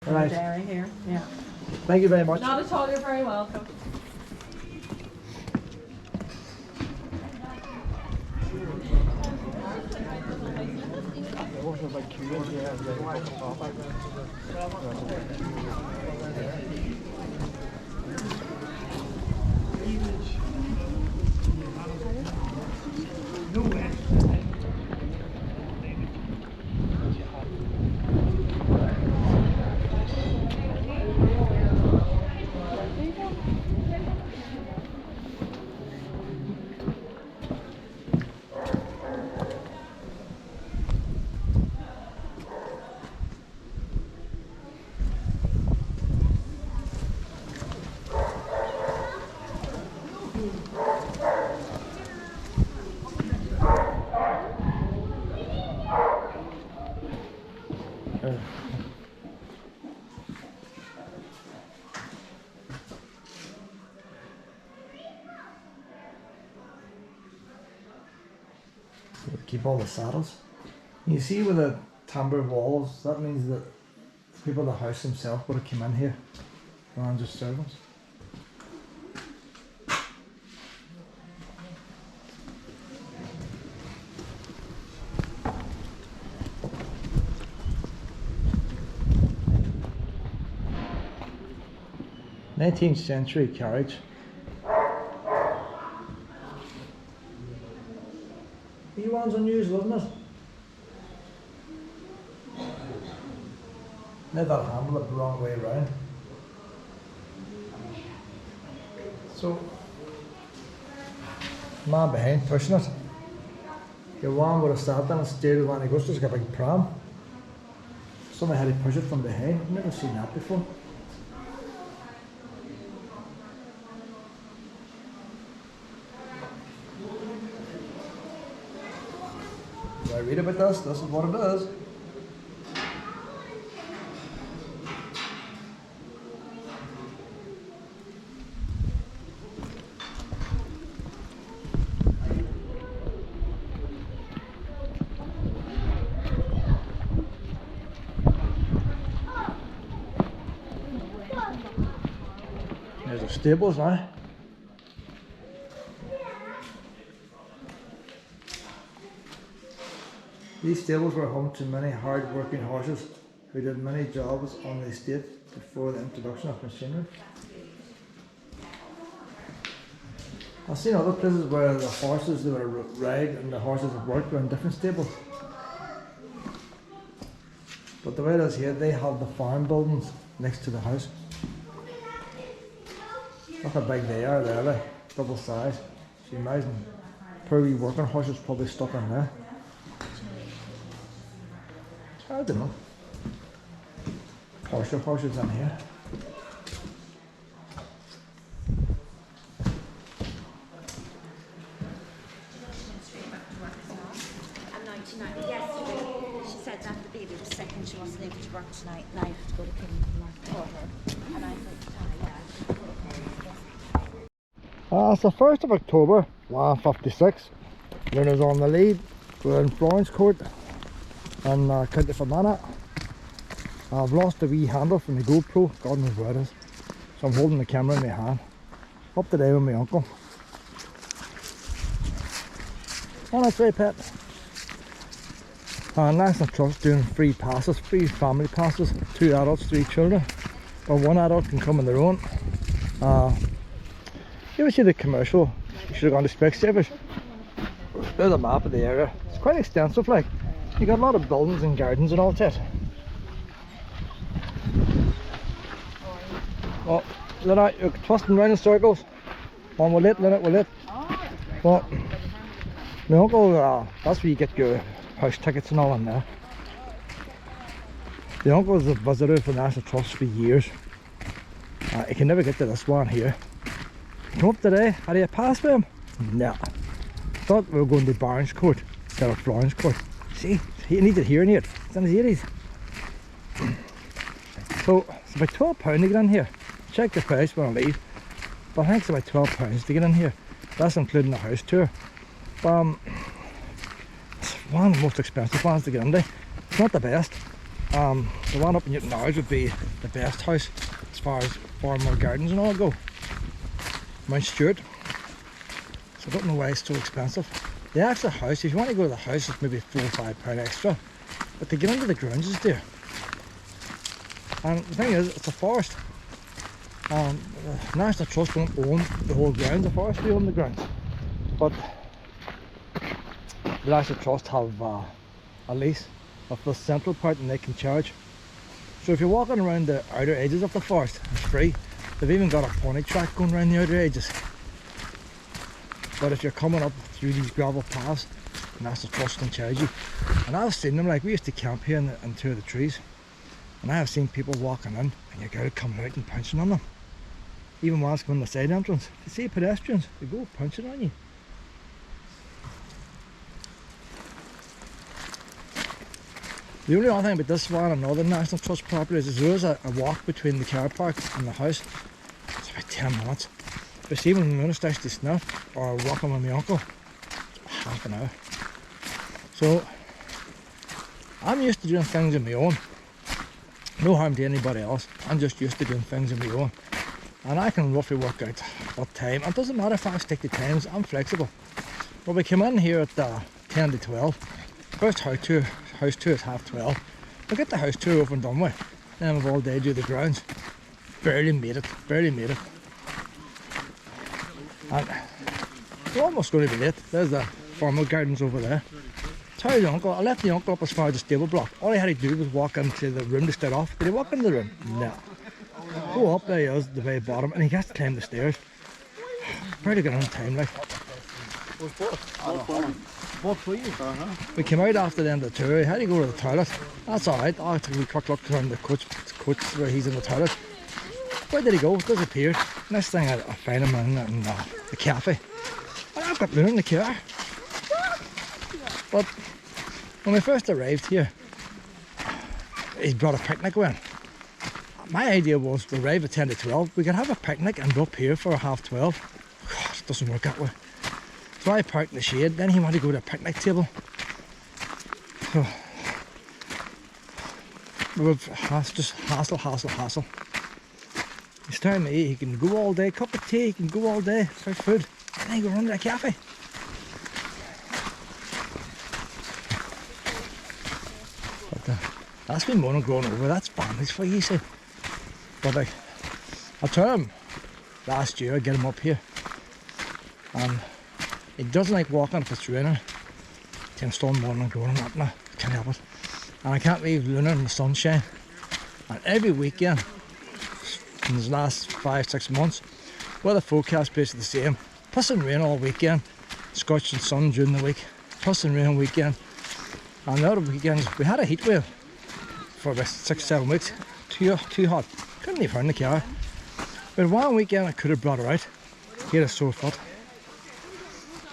Right. Dairy here, yeah. Thank you very much. Not at all, you're very welcome. Keep all the saddles. You see with the timber walls, that means that people in the house themselves would have come in here rather than just servants. '19th century carriage. These ones unusual, isn't it? They got handle it the wrong way around. So, man behind pushing it. Your one would have sat there and steered when he goes, just like a big pram. Somebody had to push it from behind. I've never seen that before. I read about this is what it is. There's the stables now. These stables were home to many hard-working horses who did many jobs on the estate before the introduction of machinery. I've seen other places where the horses that were ride and the horses that worked were in different stables. But the way it is here, they have the farm buildings next to the house. Look how big they are there, like double size. So you imagine poor wee working horses probably stuck in there. I don't know. Horses in here. I'm 99. Yesterday, she said that the baby was sick and she wasn't able to work tonight, and I have to go to Kinmark for her. And I said, It's the 1st of October, 1:56. Winners on the lead. We're in Florence Court in County Fermanagh. I've lost the wee handle from the GoPro, God knows where it is. So I'm holding the camera in my hand. Up today with my uncle. Oh, that's right, pet. National Trust doing free passes, free family passes. 2 adults, 3 children. Or 1 adult can come on their own. You ever see the commercial? You should have gone to Specsavers. There's a map of the area. It's quite extensive, like. You got a lot of buildings and gardens and all that. Oh, Lynette, you're twisting round in circles. On, we're late, Lynette, we're late. Well, my uncle, that's where you get your house tickets and all in there. The uncle was a visitor for the National Trust for years. He can never get to this one here. Come up today, had you passed with him? No. Thought we were going to Barnes Court instead of Florence Court. See, he needs it hearing aid. It's in his 80s. So it's about £12 to get in here. Check the price when I leave. But I think it's about £12 to get in here. That's including the house tour. It's one of the most expensive ones to get into. It's not the best. The one up in Newton Ours would be the best house as far as formal gardens and all go. Mount Stewart. So I don't know why it's so expensive. The actual house, if you want to go to the house, it's maybe £4 or £5 extra. But to get into the grounds is dear. And the thing is, it's a forest. The National Trust don't own the whole grounds, the forestry own the grounds. But the National Trust have a lease of the central part and they can charge. So if you're walking around the outer edges of the forest, it's free. They've even got a pony track going around the outer edges. But if you're coming up through these gravel paths, the National Trust can charge you. And I've seen them, like we used to camp here in two of the trees. And I have seen people walking in and you got coming out and pouncing on them. Even whilst going the side entrance. If you see pedestrians, they go pouncing on you. The only other thing about this one and other National Trust properties is there is a walk between the car park and the house. It's about 10 minutes. But see, when I'm going to start to snuff or walking with my uncle, it's half an hour. So I'm used to doing things on my own. No harm to anybody else. I'm just used to doing things on my own. And I can roughly work out what time. It doesn't matter if I stick to times, I'm flexible. Well, we came in here at 10 to 12. First house tour is 12:30. We'll get the house tour over and done with. Then we've all day do the grounds. Barely made it. And we're almost going to be late. There's the formal gardens over there. Tell the uncle, I left the uncle up as far as the stable block. All he had to do was walk into the room to start off. Did he walk into the room? No. Go up, there he is, the very bottom, and he has to climb the stairs. Pretty good on time, like. We came out after the end of the tour. He had to go to the toilet. That's alright. I took a quick look around the coach where he's in the toilet. Where did he go? Disappeared. Next thing I find him in the cafe. And I've got Luna in the car. But when we first arrived here, he brought a picnic with him. My idea was to arrive at 10 to 12. We could have a picnic and be up here for 12:30. God, it doesn't work that way. So I parked in the shade. Then he wanted to go to a picnic table. So just hassle. He's telling me he can go all day, cup of tea, he can go all day for food, and then he go run to a cafe. But that's been more than growing over. That's families for you, see. But like, I told him last year I'd get him up here, and he doesn't like walking if it's raining. It's still more than growing up now. I can't help it. And I can't leave Luna in the sunshine. And every weekend in the last 5-6 months, well, the forecast basically the same. Plus and rain all weekend, scorching sun during the week, plus and rain weekend. And the other weekends we had a heat wave for about 6-7 weeks. Too hot. Couldn't leave her in the car. But one weekend I could have brought her out. He had a sore foot.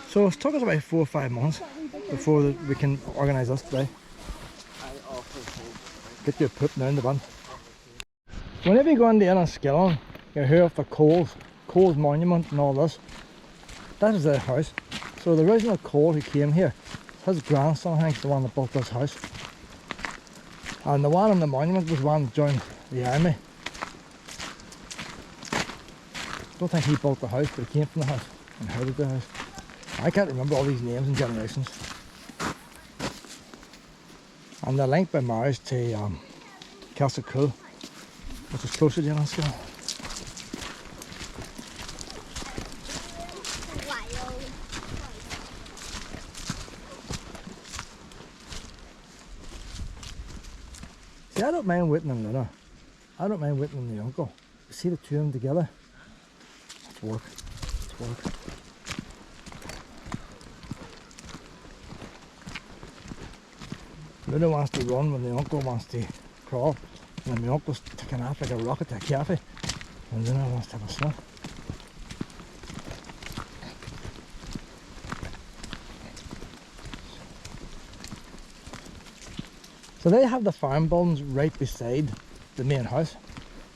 So it took us about 4 or 5 months before we can organise this today. Get your poop down the bin. Whenever you go into Enniskillen, you hear of the Coles Monument and all this. That is their house. So the original Cole who came here, his grandson I think is the one that built this house. And the one on the monument was one that joined the army. Don't think he built the house, but he came from the house, inherited the house. I can't remember all these names and generations. And they're linked by marriage to Castle Cool, which is closer to Enniskillen. See, I don't mind waiting on Luna. I don't mind waiting on the uncle. See the two of them together? It's work. It's work. Luna wants to run when the uncle wants to crawl, and then my uncle's taking off like a rocket to a cafe, and Luna wants to have a swim. So they have the farm buildings right beside the main house.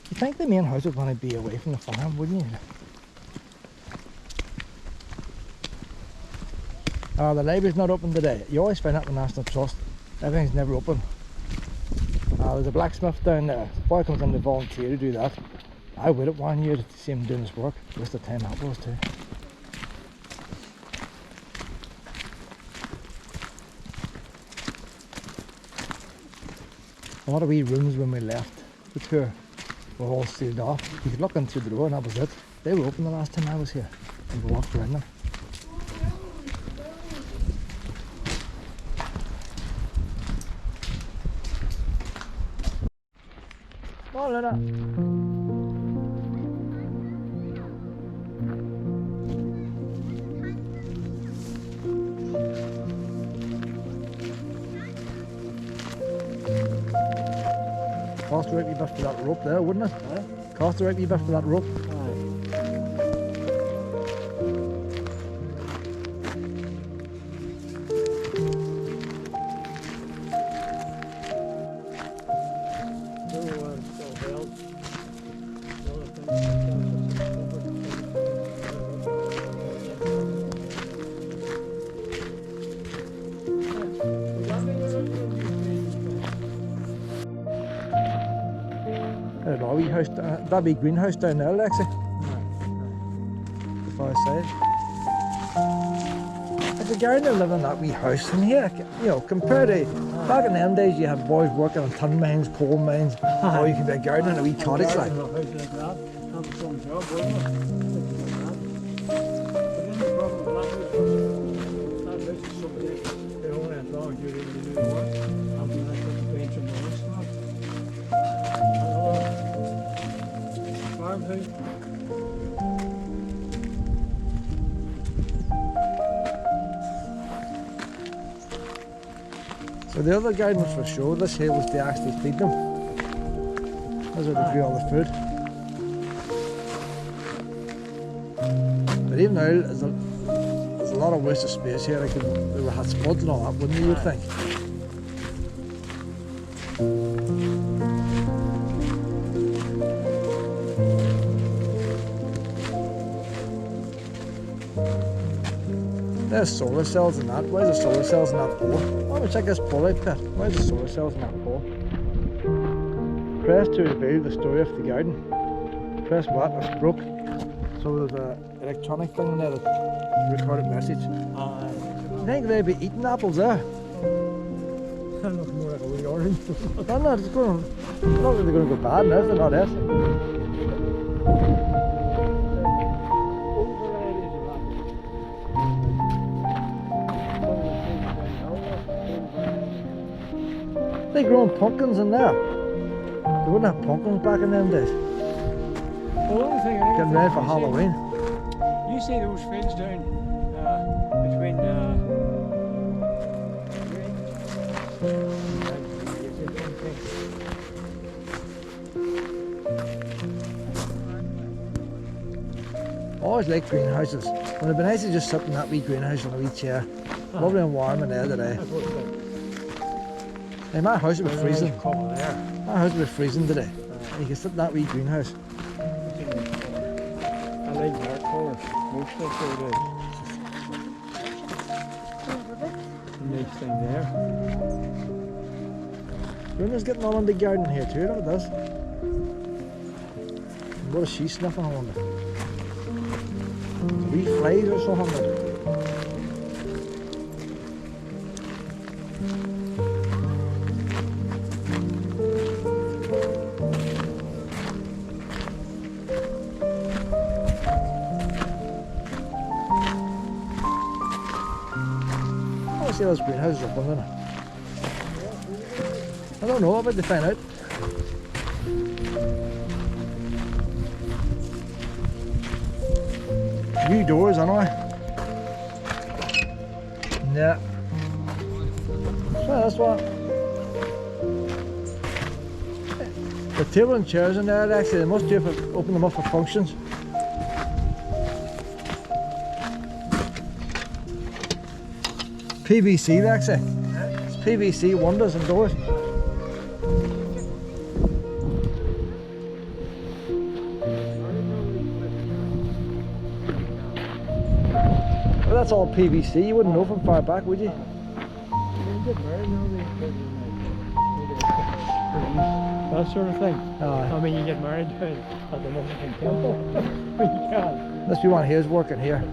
You think the main house would want to be away from the farm, wouldn't you? The library's not open today. You always find out in the National Trust. Everything's never open. there's a blacksmith down there. Boy comes in to volunteer to do that. I would it 1 year to see him doing his work. Waste of time that was too. A lot of wee rooms when we left the tour were all sealed off. You could look in through the door and that was it. They were open the last time I was here and we walked around them. Oh, Luna. Cost a right wee bit for that rope there, wouldn't it? Cost a right wee bit for that rope. Wee house, that big greenhouse down there, Lexi. The far side. It's a gardener living in that wee house in here, you know, compared to back in them days you had boys working on tin mines, coal mines, or you could be a gardener in a wee cottage like. So the other garden was for show, this here was to actually feed them. That's where they grew all the food. But even now, there's a lot of wasted space here, like they were had spuds and all that, wouldn't you think? There's solar cells in that. Where's the solar cells in that pole? Oh, we check this pole out, Pet. Where's the solar cells in that pole? Press to reveal the story of the garden. Press what? It's broke. So there's an electronic thing in there that recorded message. You think they'd be eating apples there? That looks more like a wee orange. No, no, it's going. Not really going to go bad now, they're not it. They growing pumpkins in there. They wouldn't have pumpkins back in them days. The only thing I Getting ready for Halloween. You see those fields down between Always like greenhouses. Well, it'd be nice to just sit in that wee greenhouse in a wee chair. Lovely and warm in there today. Hey, my house would be freezing. My house would be freezing today. And you can sit in that wee greenhouse. I like dark colours. Most of it is. Nice thing there. Luna's getting on in the garden here too, look at this. What is she sniffing, I wonder? Wee flies or something. See those greenhouses up on there. I don't know, I bet they find out. New doors anyway. Yeah. So that's what. The table and chairs in there, actually, they must do for open them up for functions. PVC, Lexi. It's PVC windows and doors. Well, that's all PVC. You wouldn't know from far back, would you? that sort of thing. Aye. I mean, you get married down at the Mexican temple. You can. Unless we want his working here.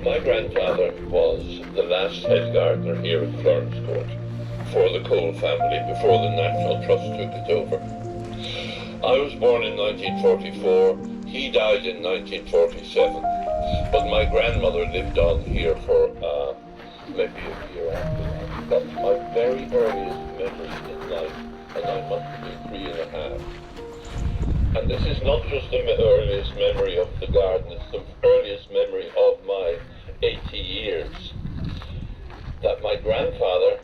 My grandfather was the last head gardener here at Florence Court for the Cole family before the National Trust took it over. I was born in 1944, he died in 1947, but my grandmother lived on here for maybe a year after that. That's my very earliest memory in life, and I must be 3.5. And this is not just the earliest memory of the garden, it's the earliest memory of my 80 years. That my grandfather,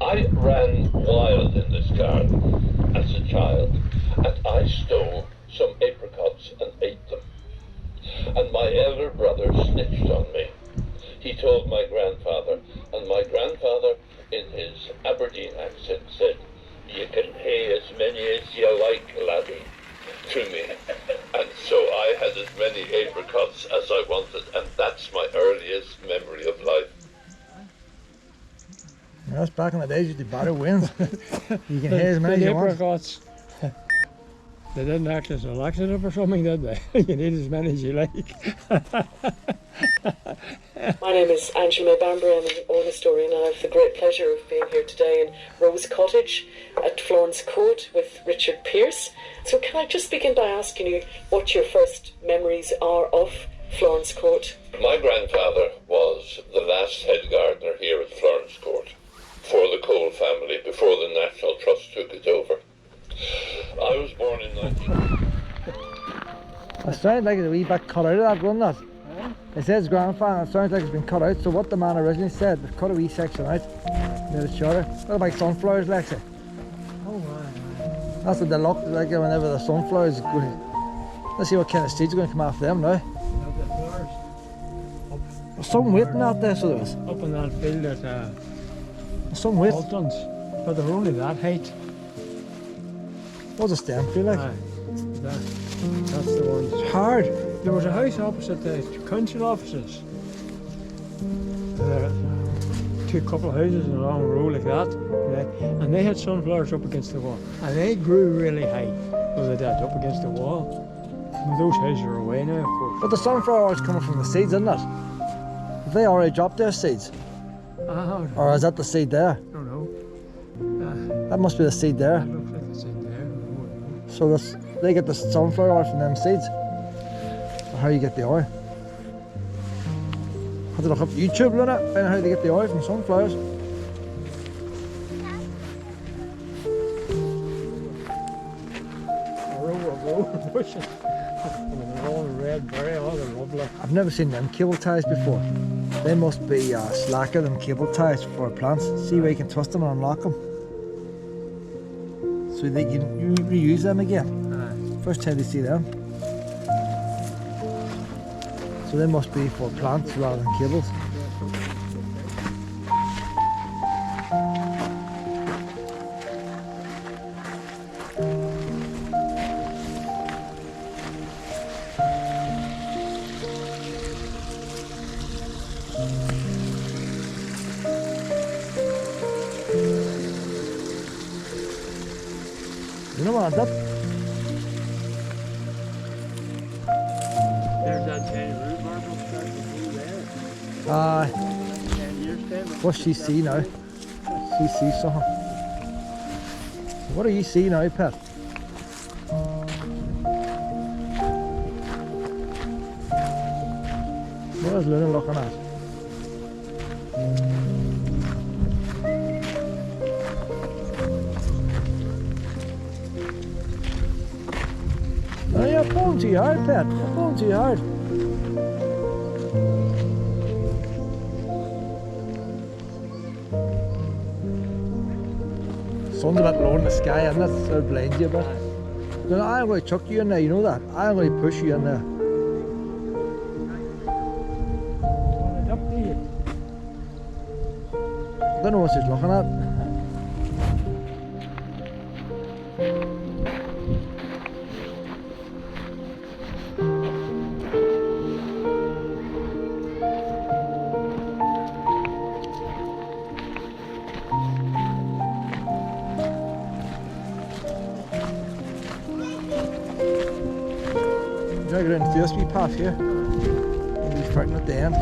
I ran wild in this garden as a child, and I stole some apricots and ate them. And my elder brother snitched on me. He told my grandfather, and my grandfather, in his Aberdeen accent, said, "You can pay as many as you like, laddie," to me. And so I had as many apricots as I wanted, and that's my earliest memory of life. Yeah, that's back in the days you did better wins. You can have as many as The you want. apricots, they didn't act as a laxative or something, did they? You need as many as you like. My name is Angela May Bambury. I'm an own historian, and I have the great pleasure of being here today in Rose Cottage at Florence Court with Richard Pearce. So can I just begin by asking you what your first memories are of Florence Court? My grandfather was the last head gardener here at Florence Court for the Cole family before the National Trust took it over. I was born in 19... It sounded like it's a wee bit cut out of that, wasn't it? It says grandfather, it sounds like it's been cut out, so what the man originally said, they've cut a wee section out, made it shorter. What about sunflowers, Lexi? Oh, wow. That's what they look like whenever the sunflowers go. Let's see what kind of seeds are going to come off them now. The flowers There's some waiting out there, so there is. up in that field at There's some weight. Bolton's, but they're only that height. What's a stem feel like? Aye, that's the ones. It's hard. There was a house opposite the council offices. Two couple of houses in a long row like that, and they had sunflowers up against the wall, and they grew really high. So they did up against the wall. But those houses are away now, of course. But the sunflower is coming from the seeds, isn't it? Have they already dropped their seeds? I Or is that the seed there? don't know. That must be the seed there. That looks like it's in there. So this, they get the sunflower oil from them seeds. Or how you get the oil. Have to look up YouTube, Luna, find out how they get the oil from sunflowers. A row of bushes. And they're all red berry, all they're lovely. I've never seen them cable ties before. They must be slacker than cable ties for plants. See where you can twist them and unlock them. So they can reuse them again. Aye. First time they see them. So they must be for plants rather than cables. You know what I did? There's that tiny root marble starting to do there. 10 years time. What's she see now? She sees something. What do you see now, Pet? What is Luna looking at? Oh, you're pulling too hard, Pet. You're pulling too hard. Sun's a bit low in the sky, isn't it? So it blinds you a bit. Then I'm going to chuck you in there, you know that? I'm going to push you in there. It's up to you. Don't know what she's looking at. Try to get in the first wee path here. And we're fighting at the end.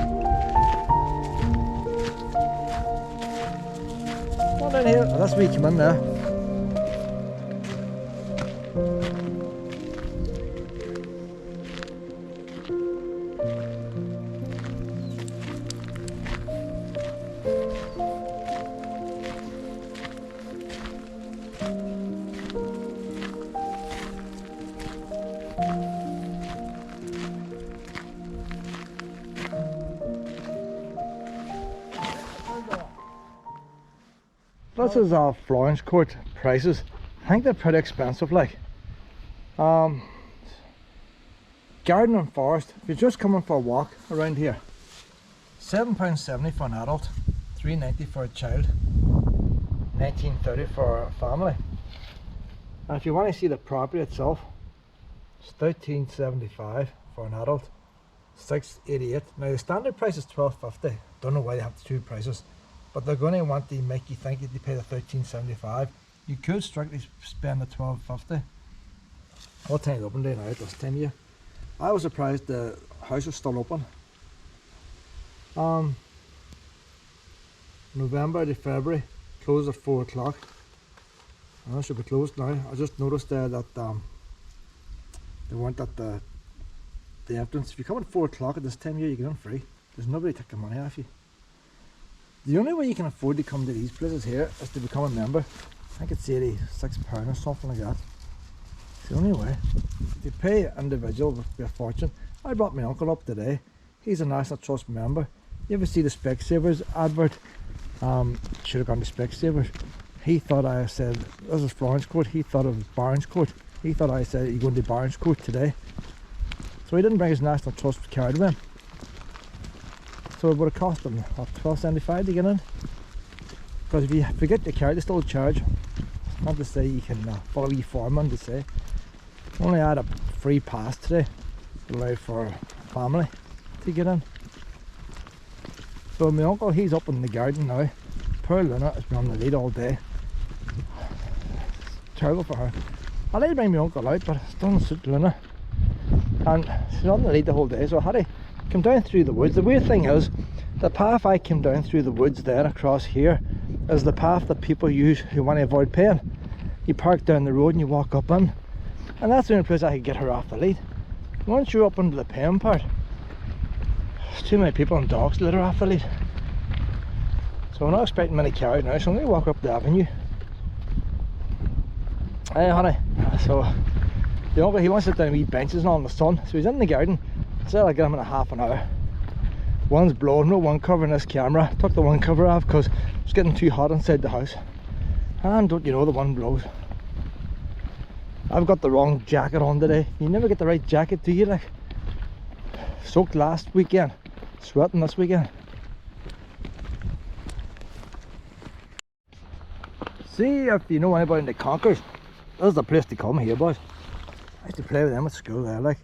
Come on down here. Oh, that's where you come in there. This is our Florence court prices. I think they're pretty expensive, like. Garden and forest, if you're just coming for a walk around here, £7.70 for an adult, £3.90 for a child, £19.30 for a family. And if you want to see the property itself, it's £13.75 for an adult, £6.88. Now the standard price is £12.50. Don't know why they have the two prices, but they're going to want to make you think that you pay the £13.75. You could strictly spend the £12.50. What time is it open day now at this time of year? I was surprised the house is still open. November to February, closed at 4 o'clock. I should be closed now. I just noticed there that they weren't at the entrance. If you come at 4 o'clock at this time of year, you get in free. There's nobody taking money off you. The only way you can afford to come to these places here is to become a member. I think it's £86 or something like that. It's the only way. If you pay individual, it would be a fortune. I brought my uncle up today. He's a National Trust member. You ever see the Specsavers advert? Should have gone to Specsavers. He thought I said, this is Florence Court. He thought it was Barnes Court. He thought I said, you're going to Barnes Court today. So he didn't bring his National Trust card with him. So it would have cost him £12.75 to get in. Because if you forget your card, they still charge. Not to say you can follow your form on to say. Only had a free pass today, allowed for a family to get in. So my uncle, he's up in the garden now. Poor Luna has been on the lead all day. It's terrible for her. I like to bring my uncle out, but it doesn't suit Luna. And she's on the lead the whole day, so I had to come down through the woods. The weird thing is, the path I came down through the woods then across here is the path that people use who want to avoid paying. You park down the road and you walk up in, and that's the only place I could get her off the lead. Once you're up into the paying part, there's too many people and dogs to let her off the lead. So I'm not expecting many cars now, so I'm going to walk up the avenue. Hey honey, so the uncle, he wants to sit down on wee benches and all in the sun, so he's in the garden. So I'll get him in a half an hour. One's blowing, no one cover in this camera. Took the one cover off because it's getting too hot inside the house. And don't you know, the one blows. I've got the wrong jacket on today. You never get the right jacket, do you? Like, soaked last weekend, sweating this weekend. See if you know anybody in the Conkers. This is the place to come here, boys. I used to play with them at school there, like.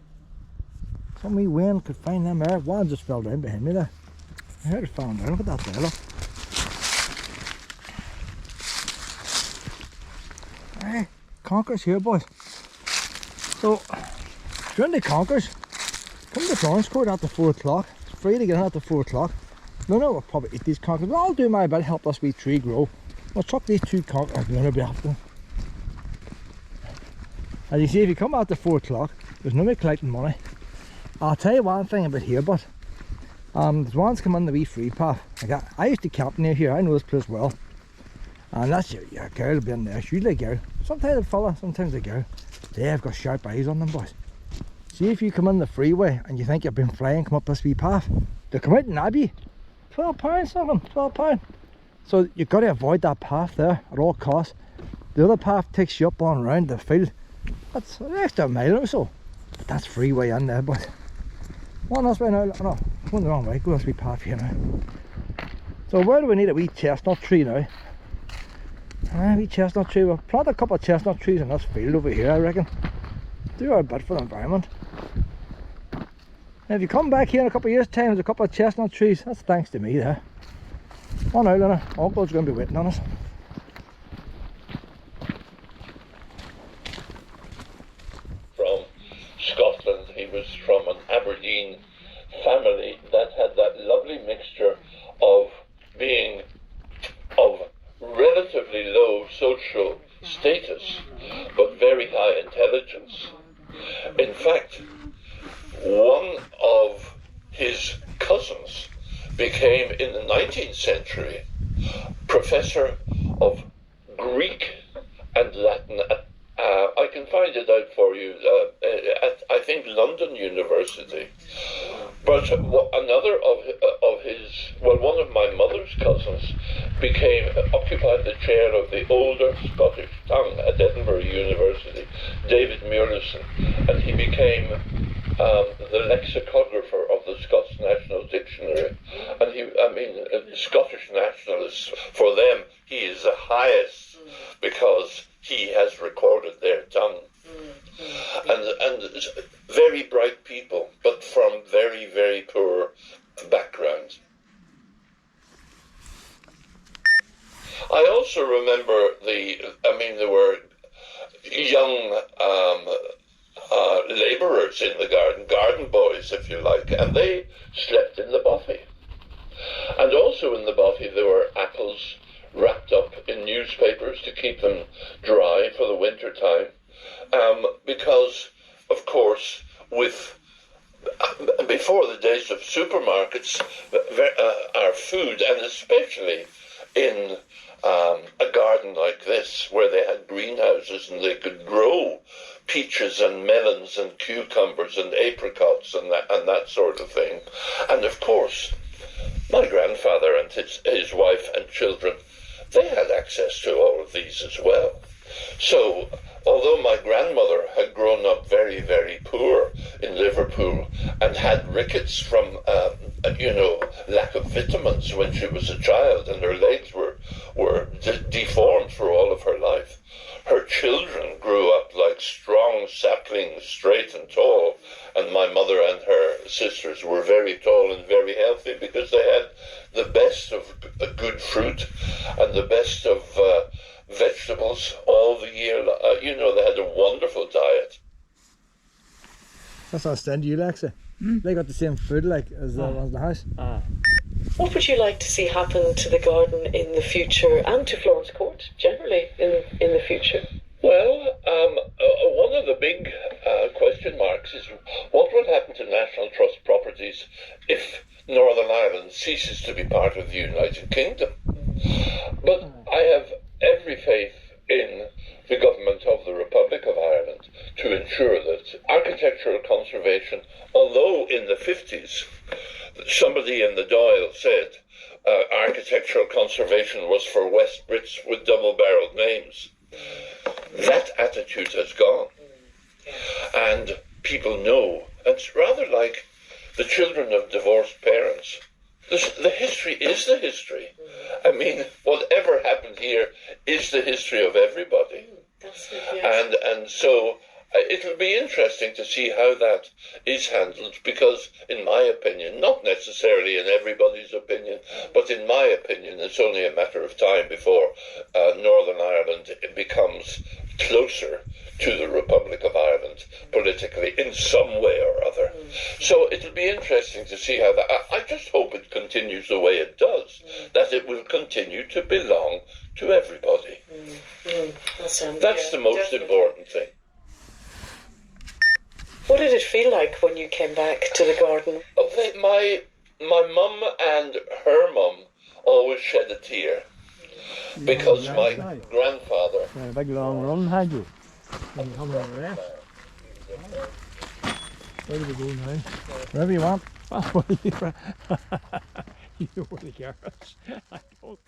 Some wee wind could find them there. One just fell down behind me there. I heard it falling down. Look at that there, look. Hey, Conkers here, boys. So, if you're in the Conkers, come to Florence Court after 4 o'clock. It's free to get in after 4 o'clock. No, we'll probably eat these Conkers. But I'll do my bit to help this wee tree grow. We'll chuck these two Conkers. I'm going to be after them. As you see, if you come after 4 o'clock, there's nobody collecting money. I'll tell you one thing about here, but there's ones come on the wee free path. Like I used to camp near here. I know this place well. And that's your girl will be in there. It's usually a girl. Sometimes a fella, sometimes a girl. They've got sharp eyes on them, boys. See, if you come in the freeway and you think you've been flying, come up this wee path, they come out and nab you. £12 something, £12. So you've got to avoid that path there at all costs. The other path takes you up on around the field. That's an extra mile or so. But that's freeway in there, boys. One this way now. No, going the wrong way. Go this wee path here now. So where do we need a wee chestnut tree now? A wee chestnut tree. We'll plant a couple of chestnut trees in this field over here, I reckon. Do our bit for the environment. And if you come back here in a couple of years' time, there's a couple of chestnut trees. That's thanks to me there. Oh no, Lena. Uncle's going to be waiting on us. From Scotland, he was relatively low social status, but very high intelligence. In fact, one of his cousins became, in the 19th century, professor of Greek and Latin at, I can find it out for you, at, I think, London University. But another of his, well, one of my mother's cousins occupied the chair of the older Scottish tongue at Edinburgh University, David Murlison, and he became the lexicographer of the Scots National Dictionary. And Scottish nationalists, for them, he is the highest because he has recorded their tongue. And very bright people, but from very, very poor backgrounds. I also remember there were young labourers in the garden boys, if you like, and they slept in the bothy. And also in the bothy there were apples wrapped up in newspapers to keep them dry for the winter time. Because, of course, before the days of supermarkets, our food, and especially in a garden like this, where they had greenhouses and they could grow peaches and melons and cucumbers and apricots and that sort of thing. And of course, my grandfather and his wife and children, they had access to all of these as well. So, although my grandmother had grown up very, very poor in Liverpool and had rickets from, lack of vitamins when she was a child, and her legs were deformed for all of her life, her children grew up like strong saplings, straight and tall, and my mother and her sisters were very tall and very healthy because they had the best of good fruit and the best of vegetables all the year. They had a wonderful diet. That's Austell, you Lexi. They got the same food as the ones in the house. What would you like to see happen to the garden in the future, and to Florence Court generally in the future? Well, one of the big question marks is what will happen to National Trust properties if Northern Ireland ceases to be part of the United Kingdom. But I have every faith in the government of the Republic of Ireland to ensure that architectural conservation, although in the 50s somebody in the Dáil said architectural conservation was for West Brits with double-barreled names, that attitude has gone. And people know, it's rather like the children of divorced parents. The history is the history. I mean, whatever happened here is the history of everybody. And so it'll be interesting to see how that is handled, because in my opinion, not necessarily in everybody's opinion, but in my opinion, it's only a matter of time before Northern Ireland becomes closer to the Republic of Ireland politically in some way or other. So it'll be interesting to see how that. I just hope it continues the way it does, that it will continue to belong to everybody. That's the most important thing. What did it feel like when you came back to the garden? My mum and her mum always shed a tear because my grandfather. A big long run, had you? And you come on the left. Where do we go now? Wherever you want. Well, you know where the carrots. I don't.